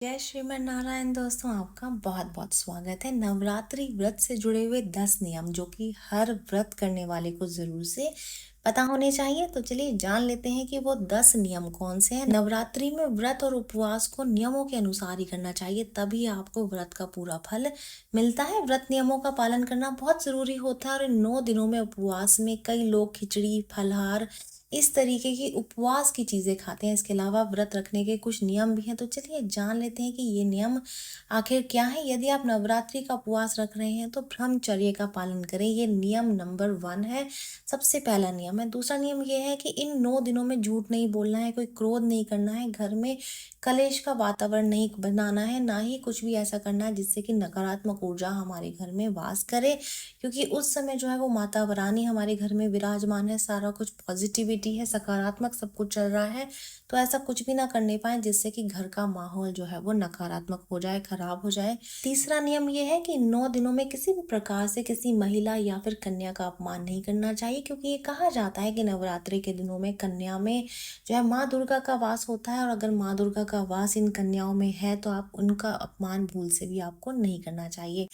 जय श्रीमन नारायण दोस्तों, आपका बहुत बहुत स्वागत है। नवरात्रि व्रत से जुड़े हुए 10 नियम जो कि हर व्रत करने वाले को जरूर से पता होने चाहिए। तो चलिए जान लेते हैं कि वो 10 नियम कौन से हैं। नवरात्रि में व्रत और उपवास को नियमों के अनुसार ही करना चाहिए, तभी आपको व्रत का पूरा फल मिलता है। व्रत नियमों का पालन करना बहुत जरूरी होता है और इन 9 दिनों में उपवास में कई लोग खिचड़ी, फलाहार, इस तरीके की उपवास की चीजें खाते हैं। इसके अलावा व्रत रखने के कुछ नियम भी हैं, तो चलिए जान लेते हैं कि ये नियम आखिर क्या है। यदि आप नवरात्रि का उपवास रख रहे हैं तो ब्रह्मचर्य का पालन करें, ये नियम नंबर 1 है। सबसे पहला नियम है। दूसरा नियम ये है कि इन 9 दिनों में झूठ नहीं बोलना है, कोई क्रोध नहीं करना है, घर में कलेश का वातावरण नहीं बनाना है, ना ही कुछ भी ऐसा करना है जिससे कि नकारात्मक ऊर्जा हमारे घर में वास करे, क्योंकि उस समय जो है वो माता रानी हमारे घर में विराजमान है। सारा कुछ पॉजिटिविटी है, सकारात्मक सब कुछ चल रहा है, तो ऐसा कुछ भी ना करने पाए जिससे कि घर का माहौल जो है वो नकारात्मक हो जाए, खराब हो जाए। तीसरा नियम ये है कि 9 दिनों में किसी भी प्रकार से किसी महिला या फिर कन्या का अपमान नहीं करना चाहिए, क्योंकि ये कहा जाता है कि नवरात्रि के दिनों में कन्या में जो है माँ दुर्गा का वास होता है, और अगर माँ दुर्गा का वास इन कन्याओं में है तो आप उनका अपमान भूल से भी आपको नहीं करना चाहिए।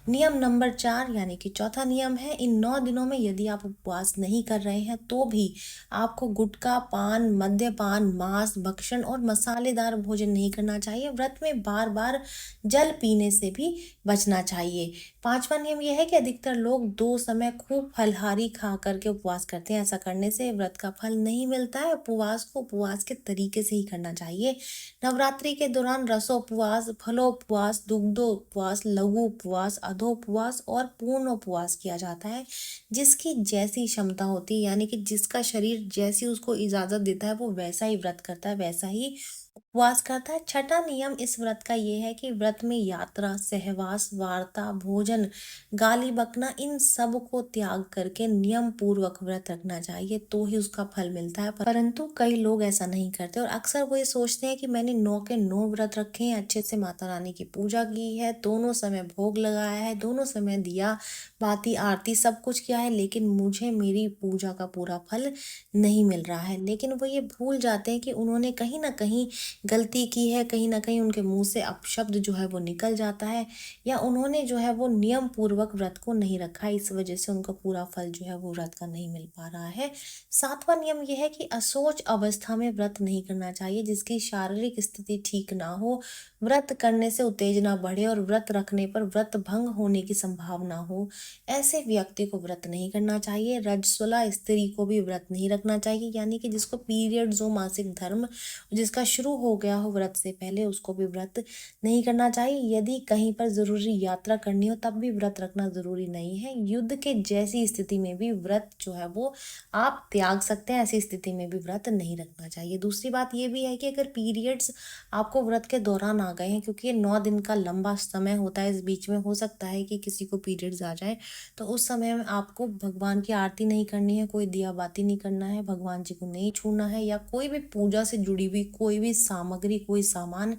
नियम नंबर 4 यानी कि चौथा नियम है, इन 9 दिनों में यदि आप उपवास नहीं कर रहे हैं तो भी आपको गुटखा, पान, मद्यपान, मांस भक्षण और मसालेदार भोजन नहीं करना चाहिए। व्रत में बार बार जल पीने से भी बचना चाहिए। पांचवा नियम यह है कि अधिकतर लोग 2 समय खूब फलहारी खा करके उपवास करते हैं। ऐसा करने से व्रत का फल नहीं मिलता है। उपवास को उपवास के तरीके से ही करना चाहिए। नवरात्रि के दौरान रसोपवास, फलोपवास, दुग्धोपवास, लघु उपवास, अधोपवास और पूर्ण उपवास किया जाता है। जिसकी जैसी क्षमता होती है, यानी कि जिसका शरीर जैसी उसको इजाजत देता है वो वैसा ही व्रत करता है, वैसा ही उपवास करता है। छठा नियम इस व्रत का ये है कि व्रत में यात्रा, सहवास, वार्ता, भोजन, गाली बकना, इन सब को त्याग करके नियम पूर्वक व्रत रखना चाहिए, तो ही उसका फल मिलता है। परंतु कई लोग ऐसा नहीं करते और अक्सर वो ये सोचते हैं कि मैंने 9 के 9 व्रत रखे हैं, अच्छे से माता रानी की पूजा की है, दोनों समय भोग लगाया है, दोनों समय दिया बाती आरती सब कुछ किया है, लेकिन मुझे मेरी पूजा का पूरा फल नहीं मिल रहा है। लेकिन वो ये भूल जाते हैं कि उन्होंने कहीं ना कहीं गलती की है, कहीं ना कहीं उनके मुंह से अपशब्द जो है वो निकल जाता है, या उन्होंने जो है वो नियम पूर्वक व्रत को नहीं रखा है, इस वजह से उनको पूरा फल जो है वो व्रत का नहीं मिल पा रहा है। सातवां नियम यह है कि असोच अवस्था में व्रत नहीं करना चाहिए, जिसकी शारीरिक स्थिति ठीक ना हो, व्रत करने से उत्तेजना बढ़े और व्रत रखने पर व्रत भंग होने की संभावना हो, ऐसे व्यक्ति को व्रत नहीं करना चाहिए। रजस्वला स्त्री को भी व्रत नहीं रखना चाहिए, यानी कि जिसको पीरियड्स हो, मासिक धर्म जिसका शुरू हो गया हो व्रत से पहले, उसको भी व्रत नहीं करना चाहिए। यदि कहीं पर जरूरी यात्रा करनी हो तब भी व्रत रखना जरूरी नहीं है। युद्ध के जैसी स्थिति में भी व्रत जो है वो आप त्याग सकते हैं, ऐसी स्थिति में भी व्रत नहीं रखना चाहिए। दूसरी बात ये भी है कि अगर पीरियड्स आपको व्रत के दौरान आ गए हैं, क्योंकि ये 9 दिन का लंबा समय होता है, इस बीच में हो सकता है कि किसी को पीरियड्स आ जाए, तो उस समय में आपको भगवान की आरती नहीं करनी है, कोई दिया बाती नहीं करना है, भगवान जी को नहीं छूना है, या कोई भी पूजा से जुड़ी हुई कोई भी सामग्री, कोई सामान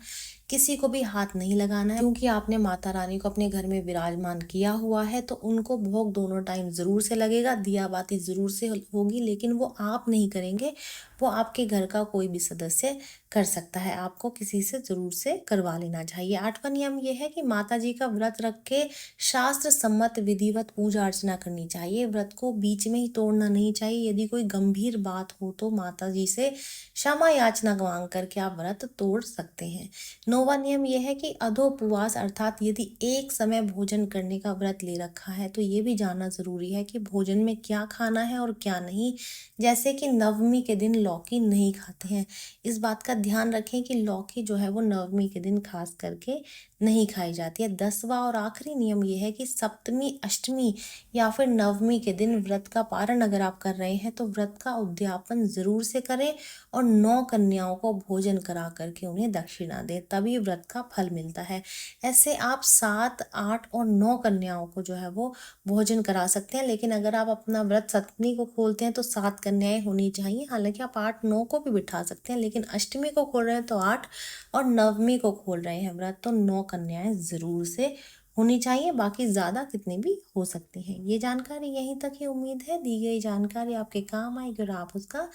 किसी को भी हाथ नहीं लगाना है, क्योंकि आपने माता रानी को अपने घर में विराजमान किया हुआ है, तो उनको भोग दोनों टाइम जरूर से लगेगा, दिया बाती जरूर से होगी, लेकिन वो आप नहीं करेंगे, वो आपके घर का कोई भी सदस्य कर सकता है। आपको किसी से जरूर से करवा लेना चाहिए। आठवां नियम यह है कि माता जी का व्रत रख के शास्त्र सम्मत विधिवत पूजा अर्चना करनी चाहिए। व्रत को बीच में ही तोड़ना नहीं चाहिए। यदि कोई गंभीर बात हो तो माता जी से क्षमा याचना मांग करके आप व्रत तोड़ सकते हैं। नौवां नियम यह है कि अधोपवास, अर्थात यदि एक समय भोजन करने का व्रत ले रखा है तो ये भी जानना जरूरी है कि भोजन में क्या खाना है और क्या नहीं। जैसे कि नवमी के दिन लौकी नहीं खाते हैं, इस बात का ध्यान रखें कि लौकी जो है वो नवमी के दिन खास करके नहीं खाई जाती है। 10वां और आखिरी नियम यह है कि सप्तमी, अष्टमी या फिर नवमी के दिन व्रत का पारण अगर आप कर रहे हैं तो व्रत का उद्यापन जरूर से करें और 9 कन्याओं को भोजन करा करके उन्हें दक्षिणा दें, तभी व्रत का फल मिलता है। ऐसे आप 7, 8 और 9 कन्याओं को जो है वो भोजन करा सकते हैं, लेकिन अगर आप अपना व्रत सप्तमी को खोलते हैं तो 7 कन्याएं होनी चाहिए। हालांकि आप 8, 9 को भी बिठा सकते हैं, लेकिन अष्टमी को खोल रहे हैं तो 8 और नवमी को खोल रहे हैं व्रत तो 9 कन्याएं जरूर से होनी चाहिए, बाकी ज़्यादा कितनी भी हो सकती हैं। ये जानकारी यहीं तक ही, उम्मीद है दी गई जानकारी आपके काम आएगी और आप उसका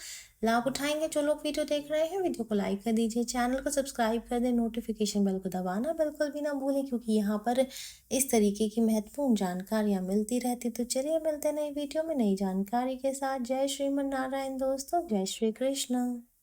लाभ उठाएँगे। जो लोग वीडियो देख रहे हैं, वीडियो को लाइक कर दीजिए, चैनल को सब्सक्राइब कर दें, नोटिफ़िकेशन बेल को दबाना बिल्कुल भी ना भूलें, क्योंकि यहाँ पर इस तरीके की महत्वपूर्ण जानकारियाँ मिलती रहती। तो चलिए मिलते हैं नई वीडियो में नई जानकारी के साथ। जय श्रीमन नारायण दोस्तों, जय श्री कृष्ण।